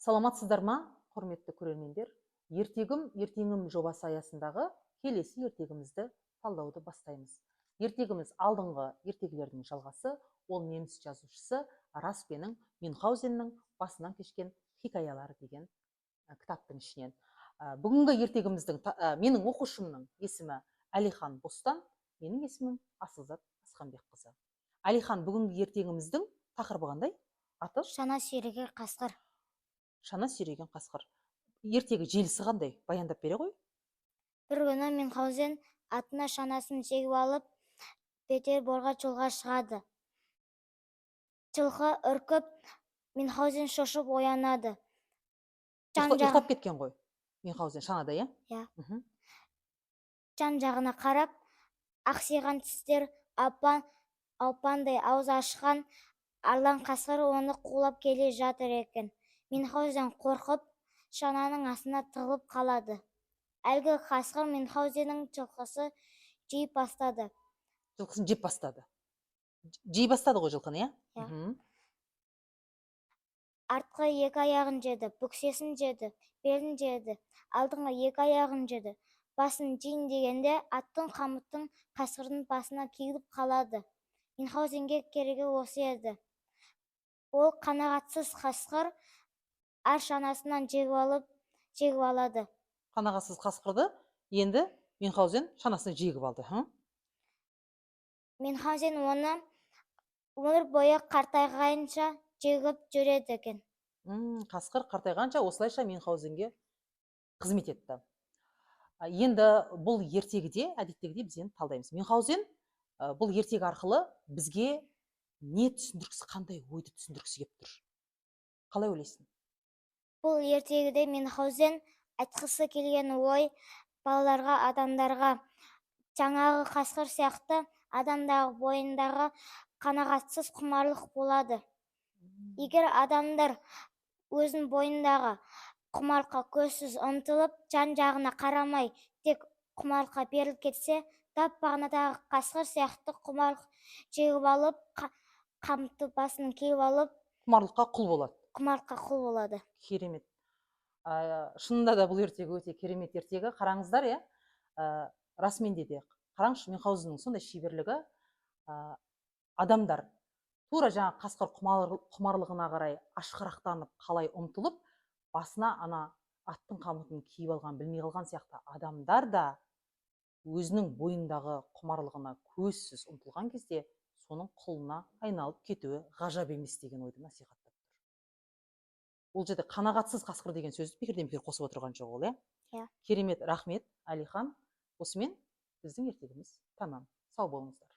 Саламатсыздар ма, құрметті көрермендер? Ертегім жобасы аясындағы келесі ертегімізді талдауды бастаймыз. Ертегіміз алдыңғы ертегілердің жалғасы, ол неміс жазушысы Распенің Мюнхгаузеннің басынан кешкен хикаялары деген кітаптың ішінен. Бүгінгі ертегіміздің менің оқушымның есімі Әлихан Бостан, менің есімім Асылзат Асқанбекқызы. Әлихан, бүгінгі ертегіміздің тақырыбы қандай? Аты? Шана сүйреген қасқыр. Шана сүйреген қасқыр. Ертегі желісі қандай? Баяндап бере ғой. Бір күні Мюнхгаузен атына шанасын жегіп алып, Петерборға жолға шығады. Жылқы үркіп, Мюнхгаузен шошып оянады. Ұйықтап кеткен ғой Мюнхгаузен шанада, иә? Иә. Жан-жағына қарап, ақсиған тістер, алпандай ауыз ашқан арлан қасқыр оны қуалап келе жатыр екен. Мюнхгаузен қорқып, шананың астына тығылып қалады. Әлгі қасқыр Мюнхгаузеннің жылқысын жей бастады. Жылқысын жеп бастады. Жей бастады ғой жылқыны, иә? Артқы екі аяғын жеді, бүксесін жеді, белін жеді, алдыңғы екі аяғын жеді. Басын жейін дегенде аттың қамыттың қасқырдың басына киліп қалады. Мюнхгаузенге керегі осы еді. Ол қанағатсыз қасқыр ар шанасынан жегіп алады. Қанағатсыз қасқырды енді Мюнхгаузен шанасына жегіп алды. Мюнхгаузен оны өмір бойы қартайғанша жегіп жүреді екен. Қасқыр қартайғанша осылайша Мюнхгаузенге қызмет етті. Енді бұл ертегіде, әдеттегідей біз енді талдаймыз. Мюнхгаузен бұл ертегі арқылы бізге не түсіндіргісі, қандай ойды түсіндіргісі келіп тұр? Қалай ойлайсың? Бұл ертегіде Мюнхгаузен айтқысы келген ой балаларға, адамдарға жаңағы қасқыр сияқты адамдағы бойындағы қанағатсыз құмарлық болады. Егер адамдар өзінің бойындағы құмарлыққа көзсіз ұмтылып, жан-жағына қарамай, тек құмарлыққа беріліп кетсе, тап бағанадағы қасқыр сияқты құмарлық жегіп алып, қамытты басын киіп алып, құмарлыққа құл болады. Керемет. Шынында да бұл ертегі өте керемет ертегі. Қараңыздар, иә? Расменде де қараңызшы, Мюнхгаузеннің сондай шеберлігі. Адамдар тура жаңа қасқыр құмарлығына қарай ашқарақтанып, қалай ұмтылып, басына ана аттың қамытын киіп алған, білмей қалған сияқты адамдар да өзінің бойындағы құмарлығына көзсіз ұмтылған кезде соның құлына айналып кетуі ғажап емес деген ойды насихаттап тұр. Ол жерде қанағатсыз қасқыр деген сөзді бекерден бекер қосып отырған жоқ ол, иә? Керемет, рахмет, Әлихан. Осымен біздің ертегіміз тамам. Сау болыңыздар.